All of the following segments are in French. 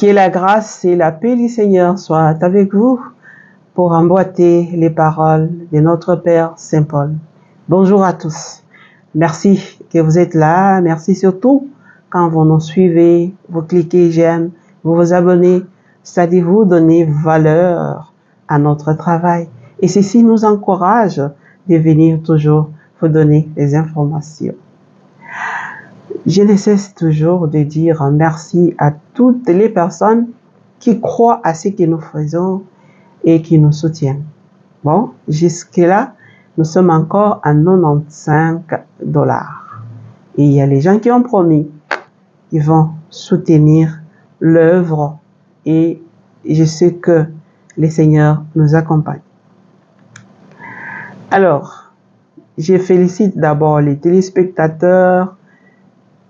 Que la grâce et la paix du Seigneur soient avec vous pour emboîter les paroles de notre Père Saint Paul. Bonjour à tous. Merci que vous êtes là. Merci surtout quand vous nous suivez, vous cliquez j'aime, vous vous abonnez, c'est-à-dire vous donnez valeur à notre travail. Et ceci nous encourage de venir toujours vous donner des informations. Je ne cesse toujours de dire merci à toutes les personnes qui croient à ce que nous faisons et qui nous soutiennent. Bon, jusque-là, nous sommes encore à 95 $. Et il y a les gens qui ont promis qu'ils vont soutenir l'œuvre et je sais que le Seigneur nous accompagne. Alors, je félicite d'abord les téléspectateurs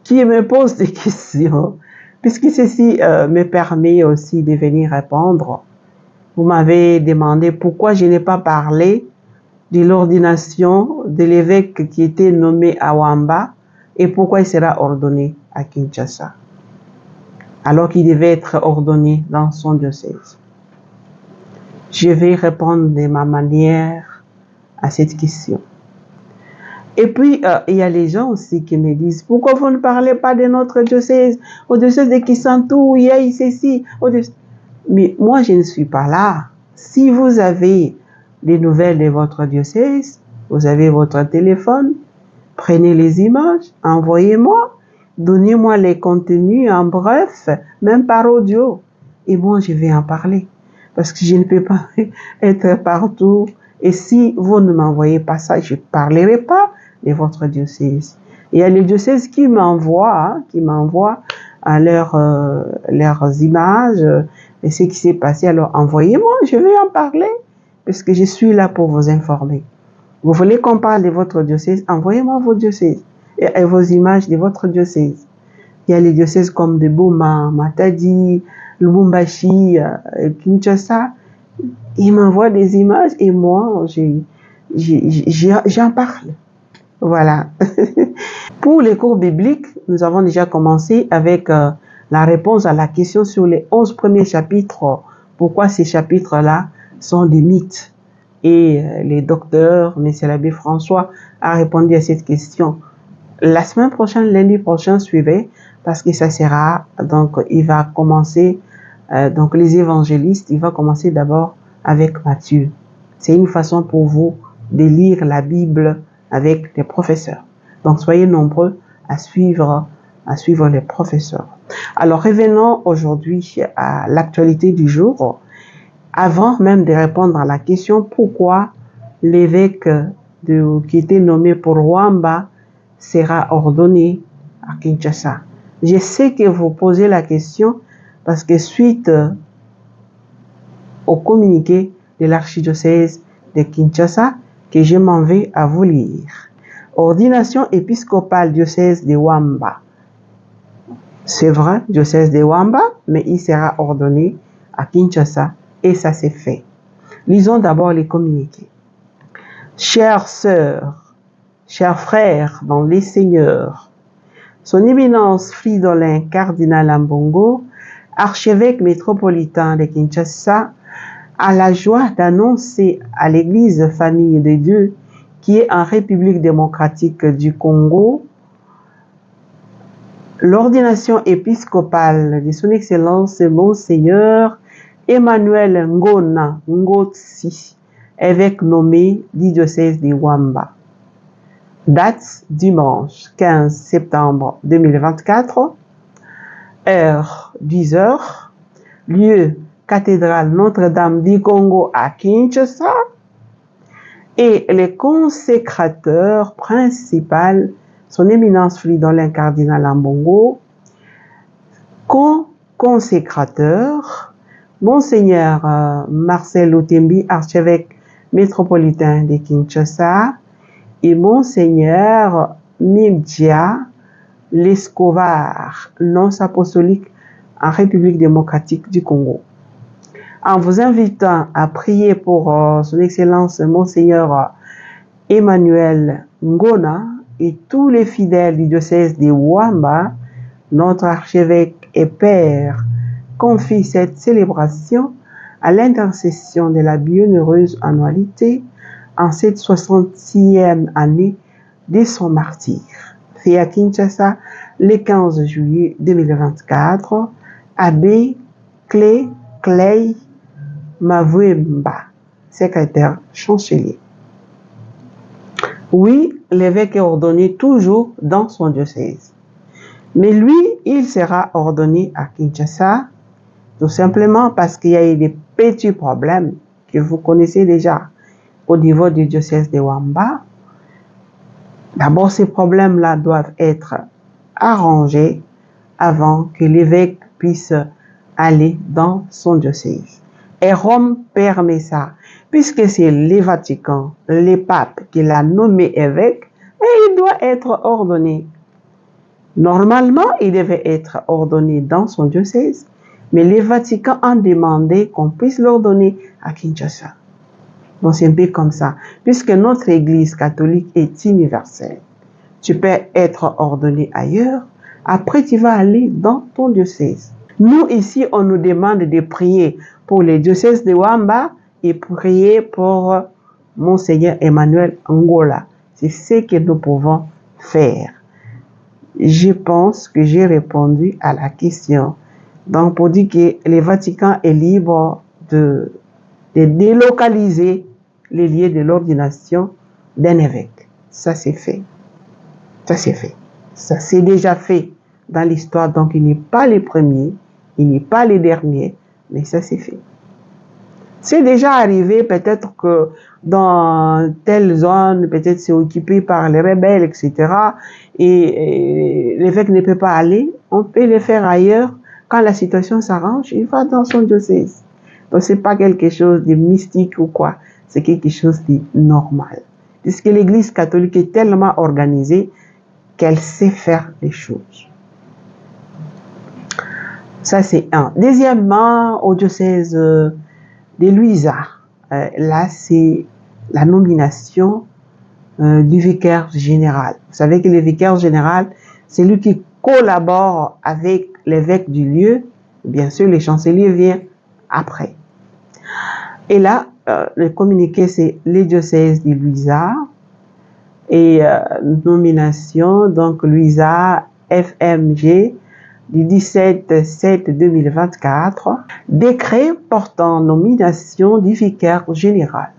qui me pose des questions, puisque ceci me permet aussi de venir répondre. Vous m'avez demandé pourquoi je n'ai pas parlé de l'ordination de l'évêque qui était nommé à Wamba et pourquoi il sera ordonné à Kinshasa, alors qu'il devait être ordonné dans son diocèse. Je vais répondre de ma manière à cette question. Et puis, il y a les gens aussi qui me disent, pourquoi vous ne parlez pas de notre diocèse, au diocèse de Kisantu, il y a ici, mais moi, je ne suis pas là. Si vous avez des nouvelles de votre diocèse, vous avez votre téléphone, prenez les images, envoyez-moi, donnez-moi les contenus en bref, même par audio, et moi, je vais en parler, parce que je ne peux pas être partout. Et si vous ne m'envoyez pas ça, je ne parlerai pas de votre diocèse. Il y a les diocèses qui m'envoient leurs images et ce qui s'est passé. Alors envoyez-moi, je vais en parler, parce que je suis là pour vous informer. Vous voulez qu'on parle de votre diocèse, envoyez-moi vos diocèses et vos images de votre diocèse. Il y a les diocèses comme de Boma, Matadi, Lubumbashi, Kinshasa. Ils m'envoient des images et moi, j'en parle. Voilà. Pour les cours bibliques, nous avons déjà commencé avec la réponse à la question sur les 11 premiers chapitres. Pourquoi ces chapitres-là sont des mythes? Et le docteur, M. l'abbé François, a répondu à cette question. La semaine prochaine, lundi prochain, suivez, parce que ça sera, donc il va commencer, donc les évangélistes, il va commencer d'abord avec Matthieu. C'est une façon pour vous de lire la Bible avec les professeurs. Donc soyez nombreux à suivre les professeurs. Alors revenons aujourd'hui à l'actualité du jour. Avant même de répondre à la question pourquoi l'évêque qui était nommé pour Wamba sera ordonné à Kinshasa. Je sais que vous posez la question parce que suite au communiqué de l'archidiocèse de Kinshasa que je m'en vais à vous lire. Ordination épiscopale diocèse de Wamba. C'est vrai, diocèse de Wamba, mais il sera ordonné à Kinshasa et ça s'est fait. Lisons d'abord les communiqués. Chères sœurs, chers frères dans les seigneurs, son éminence Fridolin cardinal Ambongo, archevêque métropolitain de Kinshasa, a la joie d'annoncer à l'Église Famille de Dieu qui est en République démocratique du Congo l'ordination épiscopale de son Excellence Monseigneur Emmanuel Ngona Ngotsi, évêque nommé du diocèse de Wamba. Date dimanche 15 septembre 2024, heure 10 h, lieu cathédrale Notre-Dame du Congo à Kinshasa, et le consécrateur principal, son éminence Fridolin cardinal Ambongo, consécrateur, Monseigneur Marcel Otembi, archevêque métropolitain de Kinshasa, et Monseigneur Mibdia Lescovar, nonce apostolique en République démocratique du Congo. En vous invitant à prier pour son Excellence Monseigneur Emmanuel Ngona et tous les fidèles du diocèse de Wamba, notre archevêque et père confie cette célébration à l'intercession de la bienheureuse annualité en cette 66e année de son martyre. Fait à Kinshasa le 15 juillet 2024, Abbé Clay Mavwemba, secrétaire chancelier. Oui, l'évêque est ordonné toujours dans son diocèse. Mais lui, il sera ordonné à Kinshasa, tout simplement parce qu'il y a eu des petits problèmes que vous connaissez déjà au niveau du diocèse de Wamba. D'abord, ces problèmes-là doivent être arrangés avant que l'évêque puisse aller dans son diocèse. Et Rome permet ça, puisque c'est le Vatican, le pape qui l'a nommé évêque, et il doit être ordonné. Normalement, il devait être ordonné dans son diocèse, mais le Vatican a demandé qu'on puisse l'ordonner à Kinshasa. Donc c'est un peu comme ça, puisque notre Église catholique est universelle. Tu peux être ordonné ailleurs, après tu vas aller dans ton diocèse. Nous ici, on nous demande de prier pour les diocèses de Wamba et prier pour Monseigneur Emmanuel Angola. C'est ce que nous pouvons faire. Je pense que j'ai répondu à la question. Donc, pour dire que le Vatican est libre de délocaliser les lieux de l'ordination d'un évêque. Ça, c'est fait. Ça, c'est fait. Ça, c'est déjà fait dans l'histoire. Donc, il n'est pas le premier, il n'est pas le dernier, mais ça, c'est fait. C'est déjà arrivé, peut-être que dans telle zone, peut-être c'est occupé par les rebelles, etc. Et l'évêque ne peut pas aller. On peut le faire ailleurs. Quand la situation s'arrange, il va dans son diocèse. Donc, c'est pas quelque chose de mystique ou quoi. C'est quelque chose de normal. Puisque l'Église catholique est tellement organisée qu'elle sait faire les choses. Ça, c'est un. Deuxièmement, au diocèse de Luisa, là, c'est la nomination du vicaire général. Vous savez que le vicaire général, c'est lui qui collabore avec l'évêque du lieu. Bien sûr, le chancelier vient après. Et là, le communiqué, c'est les diocèses de Luisa et nomination, donc Luisa FMG du 17/7/2024, décret portant nomination du vicaire général.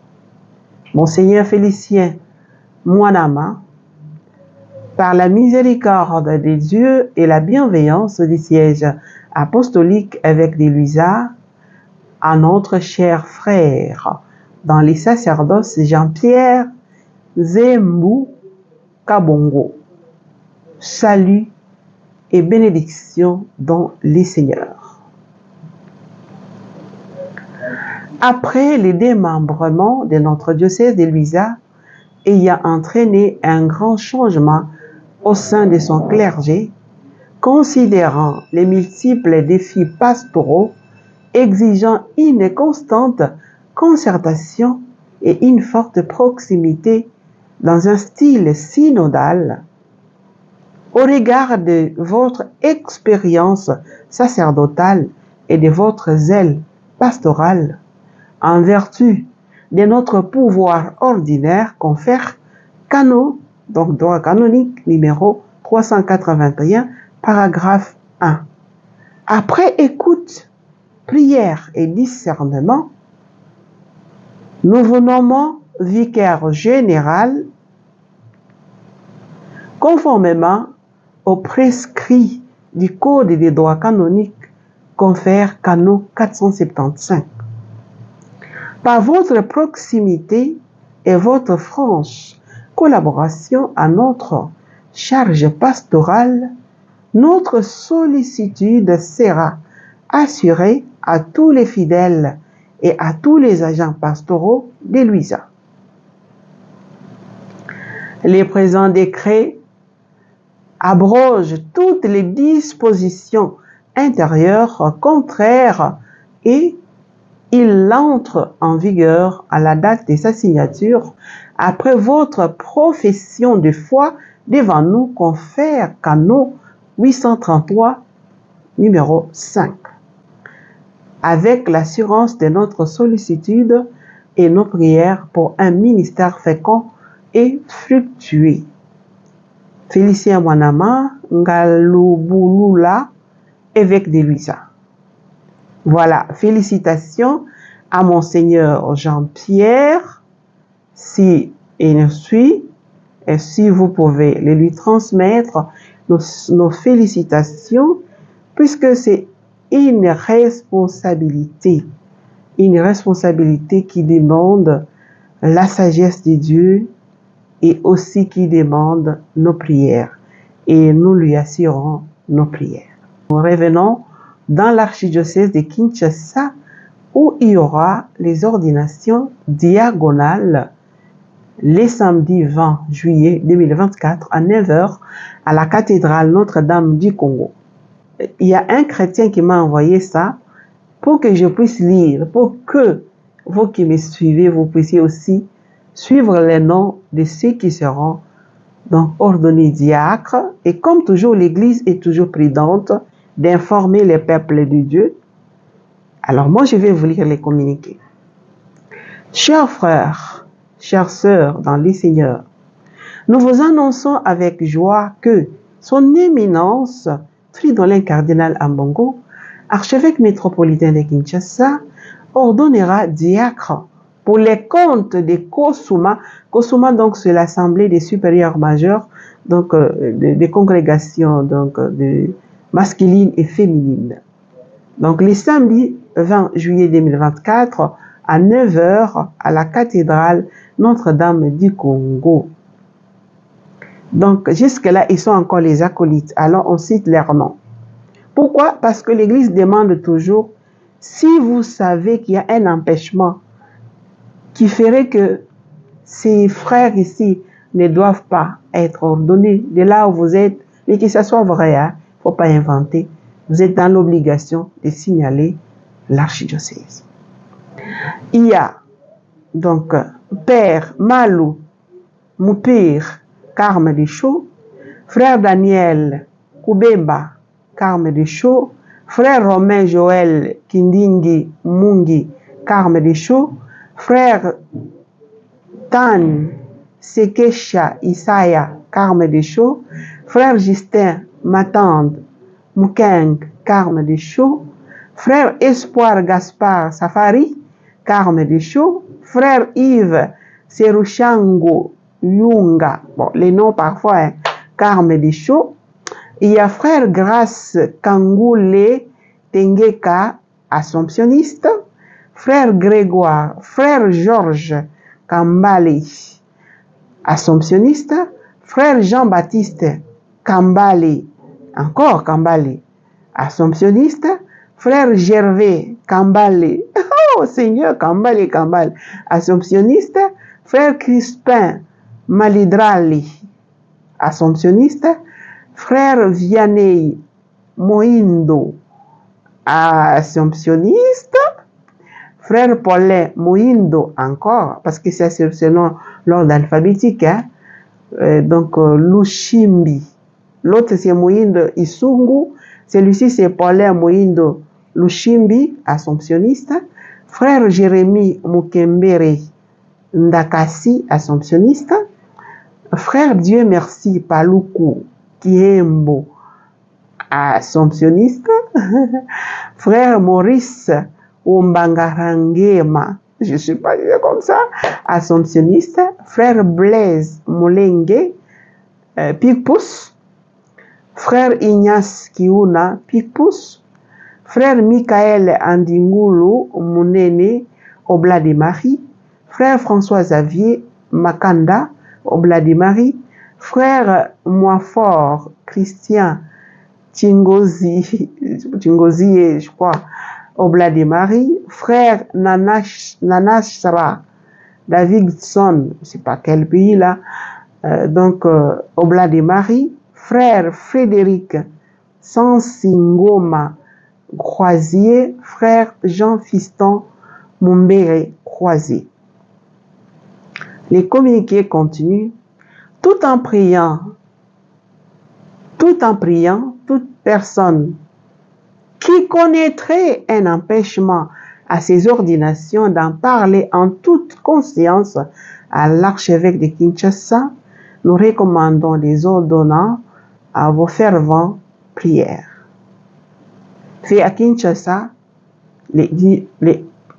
Monseigneur Félicien Mwanama, par la miséricorde de Dieu et la bienveillance du siège apostolique avec des Luisa, à notre cher frère dans les sacerdoces Jean-Pierre Zembu Kabongo. Salut et bénédiction dans les Seigneurs. Après le démembrement de notre diocèse de Luisa, ayant entraîné un grand changement au sein de son clergé, considérant les multiples défis pastoraux exigeant une constante concertation et une forte proximité dans un style synodal, au regard de votre expérience sacerdotale et de votre zèle pastoral, en vertu de notre pouvoir ordinaire, confère Cano, donc droit canonique numéro 381, paragraphe 1. Après écoute, prière et discernement, nous vous nommons vicaire général conformément aux prescrits du Code des droits canoniques, confère Cano 475. Par votre proximité et votre franche collaboration à notre charge pastorale, notre sollicitude sera assurée à tous les fidèles et à tous les agents pastoraux de Luisa. Les présents décrets abrogent toutes les dispositions intérieures contraires et il entre en vigueur à la date de sa signature après votre profession de foi devant nous, confère Cano 833 numéro 5. avec l'assurance de notre sollicitude et nos prières pour un ministère fécond et fructueux. Félicien Wanama, Ngalubulula, évêque de Luisa. Voilà, félicitations à Monseigneur Jean-Pierre, si il nous suit, et si vous pouvez les lui transmettre nos félicitations, puisque c'est une responsabilité qui demande la sagesse de Dieu et aussi qui demande nos prières. Et nous lui assurons nos prières. Nous revenons dans l'archidiocèse de Kinshasa où il y aura les ordinations diagonales les samedis 20 juillet 2024 à 9h à la cathédrale Notre-Dame du Congo. Il y a un chrétien qui m'a envoyé ça pour que je puisse lire, pour que vous qui me suivez, vous puissiez aussi suivre les noms de ceux qui seront donc ordonnés diacres. Et comme toujours, l'Église est toujours prudente d'informer les peuples de Dieu. Alors moi, je vais vous lire les communiqués. Chers frères, chères sœurs dans les Seigneurs, nous vous annonçons avec joie que son éminence, Fridolin cardinal Ambongo, archevêque métropolitain de Kinshasa, ordonnera diacre pour les comptes de Kosuma. Kosuma, donc, c'est l'Assemblée des supérieurs majeurs, donc, des congrégations, donc, masculines et féminines. Donc, les samedis 20 juillet 2024, à 9h, à la cathédrale Notre-Dame du Congo. Donc, jusque-là, ils sont encore les acolytes. Alors, on cite leurs noms. Pourquoi? Parce que l'Église demande toujours, si vous savez qu'il y a un empêchement qui ferait que ces frères ici ne doivent pas être ordonnés de là où vous êtes, mais que ça soit vrai, hein, faut pas inventer, vous êtes dans l'obligation de signaler l'archidiocèse. Il y a donc Père Malou Moupir Carme de Chaux, Frère Daniel Koubemba Carme de Chaux, Frère Romain Joël Kindingi Mungi Carme de Chaux, Frère Tan Sekesha Isaya Carme de Chaux, Frère Justin Matande Mukeng Carme de Chaux, Frère Espoir Gaspard Safari Carme de Chaux, Frère Yves Serouchango Yunga, bon, les noms parfois, hein, Carme de Chaux. Il y a Frère Grace Kangoulé Tengeka, assomptionniste, Frère Grégoire, Frère Georges Kambale, assomptionniste, Frère Jean-Baptiste Kambale, encore Kambale, assomptionniste, Frère Gervais Kambale, oh Seigneur, Kambale, assomptionniste, Frère Crispin Malidrali, assomptionniste, Frère Vianney Moindo, assomptionniste, Frère Paulin Moindo encore, parce que c'est selon l'ordre alphabétique, hein? Donc Lushimbi, l'autre c'est Moindo Isungu, celui-ci c'est Paulin Moindo Lushimbi, assomptionniste, Frère Jérémie Mukembere Ndakasi, assomptionniste, Frère Dieu merci Paluku Kiembo, assomptionniste, Frère Maurice Ombangarangema, je ne sais pas comme ça, assomptionniste, Frère Blaise Molenge, Picpus, Frère Ignace Kiuna, Picpus, Frère Michael Andingulu Munene, Oblat de Marie, Frère François Xavier Makanda, Oblat de Marie, Frère Moifort Christian Chingozi, je crois, Oblat de Marie, Frère Nanashra Davidson, je ne sais pas quel pays là, donc Oblat de Marie, Frère Frédéric Sansingoma Croisier, Frère Jean Fiston Mumbere Croisier. Les communiqués continuent. Tout en priant, toute personne qui connaîtrait un empêchement à ces ordinations d'en parler en toute conscience à l'archevêque de Kinshasa, nous recommandons les ordonnants à vos ferventes prières. Fait à Kinshasa le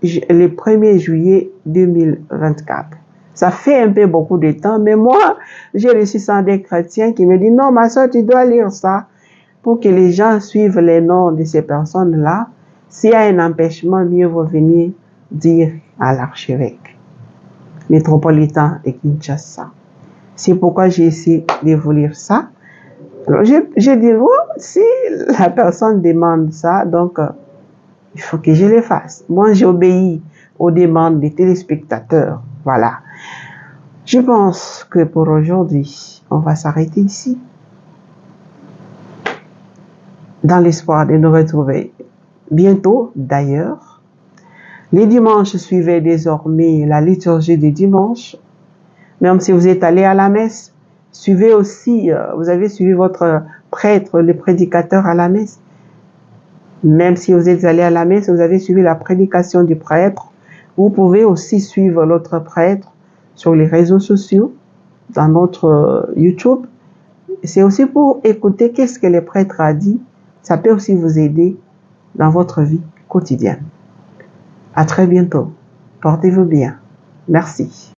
1er juillet 2024. Ça fait un peu beaucoup de temps, mais moi, j'ai reçu ça des chrétiens qui me disent, non, ma soeur, tu dois lire ça pour que les gens suivent les noms de ces personnes-là. S'il y a un empêchement, mieux vaut venir dire à l'archevêque métropolitain de Kinshasa. C'est pourquoi j'ai essayé de vous lire ça. Alors, j'ai dit, oh, si la personne demande ça, donc il faut que je le fasse. Moi, j'obéis aux demandes des téléspectateurs. Voilà. Je pense que pour aujourd'hui, on va s'arrêter ici. Dans l'espoir de nous retrouver bientôt, d'ailleurs. Les dimanches, suivez désormais la liturgie du dimanche. Même si vous êtes allé à la messe, suivez aussi, vous avez suivi votre prêtre, le prédicateur à la messe. Même si vous êtes allé à la messe, vous avez suivi la prédication du prêtre. Vous pouvez aussi suivre l'autre prêtre sur les réseaux sociaux, dans notre YouTube. C'est aussi pour écouter qu'est-ce que le prêtre a dit. Ça peut aussi vous aider dans votre vie quotidienne. À très bientôt. Portez-vous bien. Merci.